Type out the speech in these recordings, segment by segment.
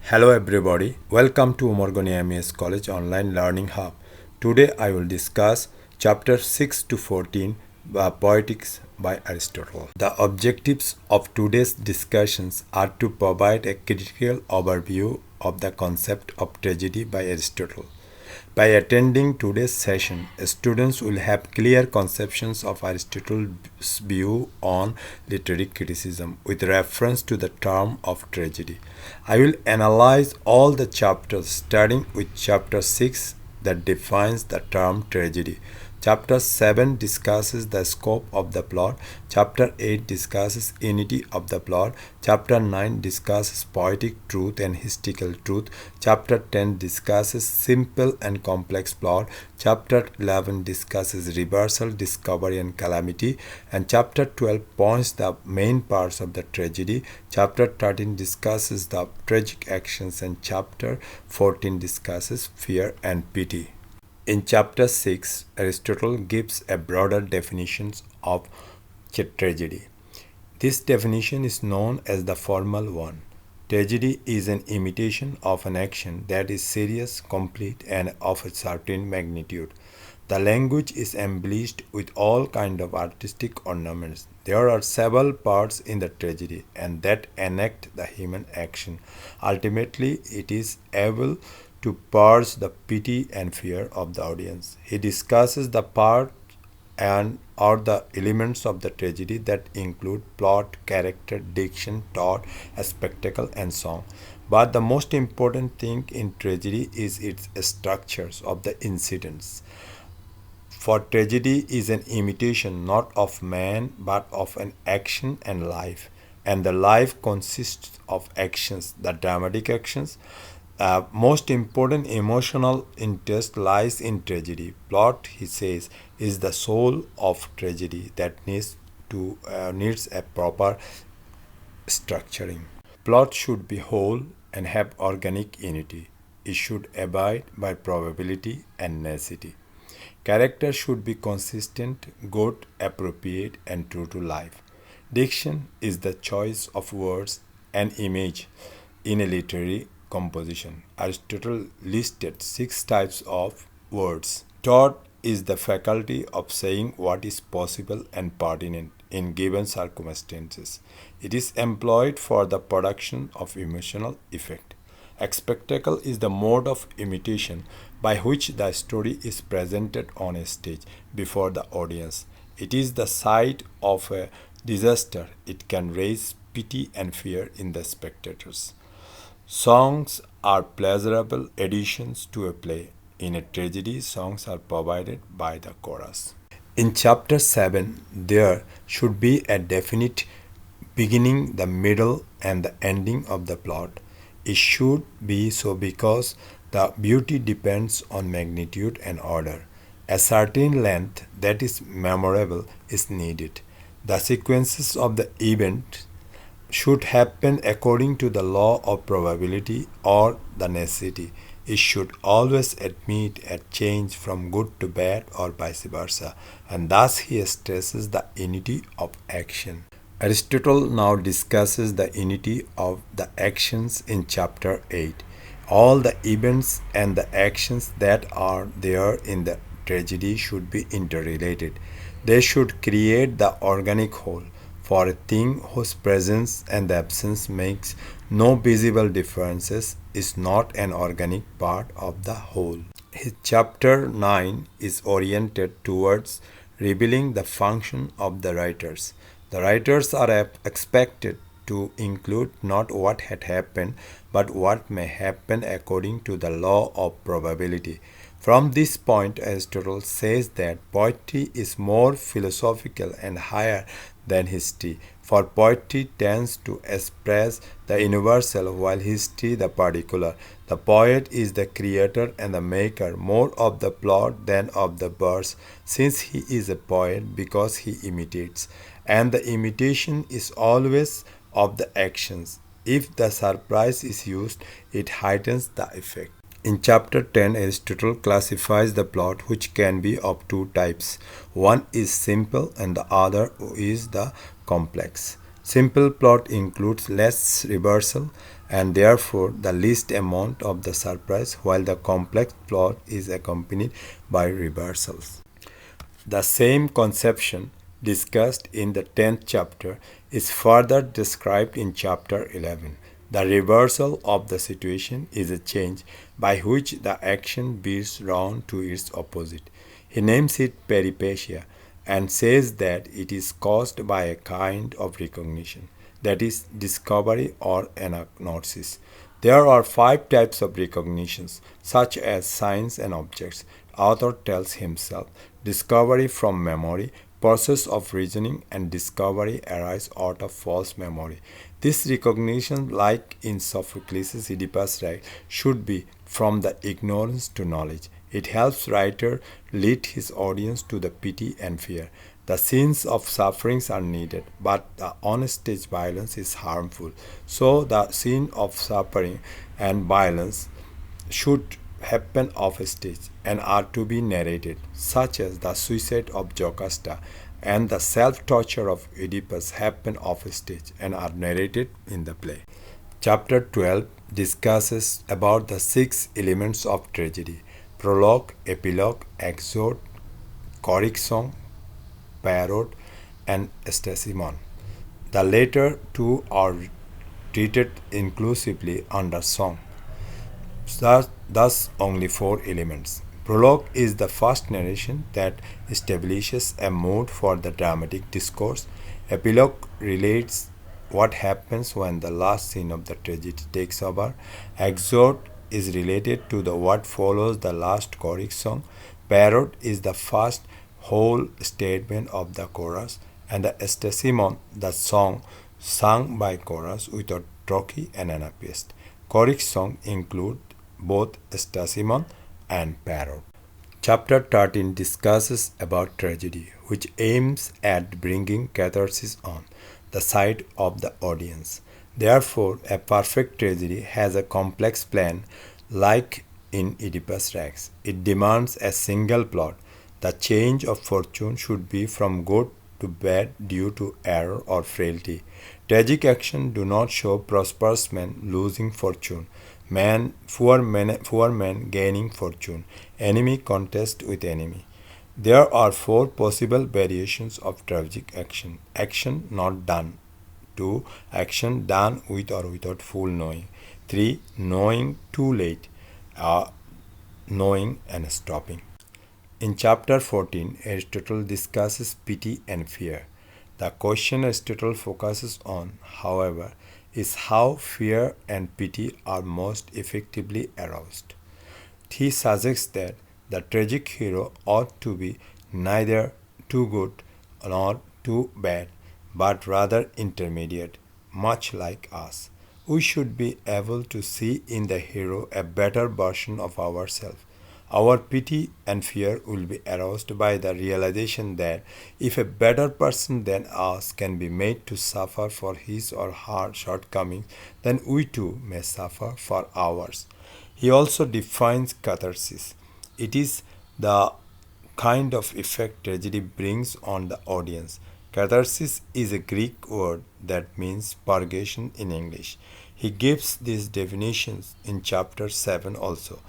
Hello everybody, welcome to Morgan MES College Online Learning Hub. Today I will discuss chapter 6 to 14 Poetics by Aristotle. The objectives of today's discussions are to provide a critical overview of the concept of tragedy by Aristotle. By attending today's session, students will have clear conceptions of Aristotle's view on literary criticism with reference to the term of tragedy. I will analyze all the chapters starting with chapter 6 that defines the term tragedy. Chapter 7 discusses the scope of the plot. Chapter 8 discusses unity of the plot. Chapter 9 discusses poetic truth and historical truth. Chapter 10 discusses simple and complex plot. Chapter 11 discusses reversal, discovery and calamity. And chapter 12 points the main parts of the tragedy. Chapter 13 discusses the tragic actions and chapter 14 discusses fear and pity. In chapter 6, Aristotle gives a broader definition of tragedy. This definition is known as the formal one. Tragedy is an imitation of an action that is serious, complete, and of a certain magnitude. The language is embellished with all kinds of artistic ornaments. There are several parts in the tragedy, and that enact the human action. Ultimately, it is able to purge the pity and fear of the audience. He discusses the part and or the elements of the tragedy that include plot, character, diction, thought, a spectacle, and song. But the most important thing in tragedy is its structures of the incidents. For tragedy is an imitation not of man but of an action and life. And the life consists of actions, the dramatic actions. Most important emotional interest lies in tragedy. Plot, he says, is the soul of tragedy that needs a proper structuring. Plot should be whole and have organic unity. It should abide by probability and necessity. Character should be consistent, good, appropriate, and true to life. Diction is the choice of words and image in a literary composition. Aristotle listed 6 types of words. Thought is the faculty of saying what is possible and pertinent in given circumstances. It is employed for the production of emotional effect. A spectacle is the mode of imitation by which the story is presented on a stage before the audience. It is the sight of a disaster. It can raise pity and fear in the spectators. Songs are pleasurable additions to a play. In a tragedy, songs are provided by the chorus. In chapter 7, there should be a definite beginning, the middle, and the ending of the plot. It should be so because the beauty depends on magnitude and order. A certain length that is memorable is needed. The sequences of the event should happen according to the law of probability or the necessity. It should always admit a change from good to bad or vice versa, and thus he stresses the unity of action. Aristotle now discusses the unity of the actions in chapter 8. All the events and the actions that are there in the tragedy should be interrelated. They should create the organic whole. For a thing whose presence and absence makes no visible differences is not an organic part of the whole. His chapter 9 is oriented towards revealing the function of the writers. The writers are expected to include not what had happened, but what may happen according to the law of probability. From this point, Aristotle says that poetry is more philosophical and higher than history, for poetry tends to express the universal while history the particular. The poet is the creator and the maker more of the plot than of the verse, since he is a poet because he imitates, and the imitation is always of the actions. If the surprise is used, it heightens the effect. In chapter 10, Aristotle classifies the plot, which can be of 2 types. One is simple and the other is the complex. Simple plot includes less reversal and therefore the least amount of the surprise, while the complex plot is accompanied by reversals. The same conception discussed in the 10th chapter is further described in chapter 11. The reversal of the situation is a change by which the action veers round to its opposite. He names it peripecia and says that it is caused by a kind of recognition, that is, discovery or anagnosis. There are five types of recognitions, such as signs and objects. Author tells himself discovery from memory, process of reasoning, and discovery arise out of false memory. This recognition, like in Sophocles' Oedipus Rex, should be from the ignorance to knowledge. It helps writer lead his audience to the pity and fear. The scenes of sufferings are needed, but the on-stage violence is harmful. So the scene of suffering and violence should happen off stage and are to be narrated, such as the suicide of Jocasta and the self-torture of Oedipus happen off stage and are narrated in the play. Chapter 12 discusses about the six elements of tragedy: prologue, epilogue, exort, choric song, parody, and stasimon. The latter two are treated inclusively under song. Thus, only four elements. Prologue is the first narration that establishes a mood for the dramatic discourse. Epilogue relates what happens when the last scene of the tragedy takes over. Exort is related to the what follows the last choric song. Parody is the first whole statement of the chorus, and the stasimon, the song sung by chorus without trochee and anapest. Choric song include both stasimon and parody. Chapter 13 discusses about tragedy, which aims at bringing catharsis on the side of the audience. Therefore, a perfect tragedy has a complex plan, like in Oedipus Rex. It demands a single plot. The change of fortune should be from good to bad due to error or frailty. Tragic action do not show prosperous men losing fortune, poor men gaining fortune, enemy contest with enemy. There are four possible variations of tragic action: action not done; 2. Action done with or without full knowing; 3. Knowing too late; knowing and stopping. In chapter 14, Aristotle discusses pity and fear. The question Aristotle focuses on, however, is how fear and pity are most effectively aroused. He suggests that the tragic hero ought to be neither too good nor too bad, but rather intermediate, much like us. We should be able to see in the hero a better version of ourselves. Our pity and fear will be aroused by the realization that if a better person than us can be made to suffer for his or her shortcomings, then we too may suffer for ours. He also defines catharsis. It is the kind of effect tragedy brings on the audience. Catharsis is a Greek word that means purgation in English. He gives these definitions in chapter 7 also.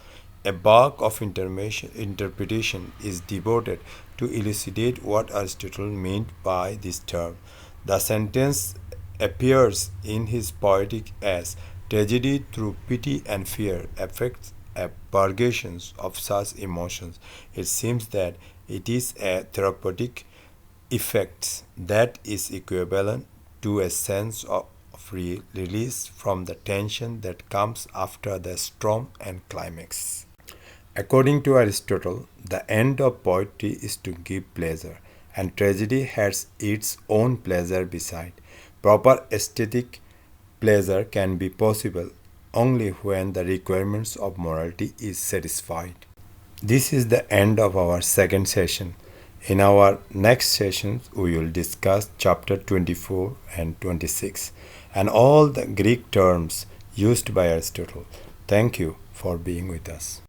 A bulk of interpretation is devoted to elucidate what Aristotle meant by this term. The sentence appears in his Poetics as tragedy through pity and fear affects a purgation of such emotions. It seems that it is a therapeutic effect that is equivalent to a sense of release from the tension that comes after the storm and climax. According to Aristotle, the end of poetry is to give pleasure, and tragedy has its own pleasure beside. Proper aesthetic pleasure can be possible only when the requirements of morality is satisfied. This is the end of our second session. In our next sessions, we will discuss chapter 24 and 26 and all the Greek terms used by Aristotle. Thank you for being with us.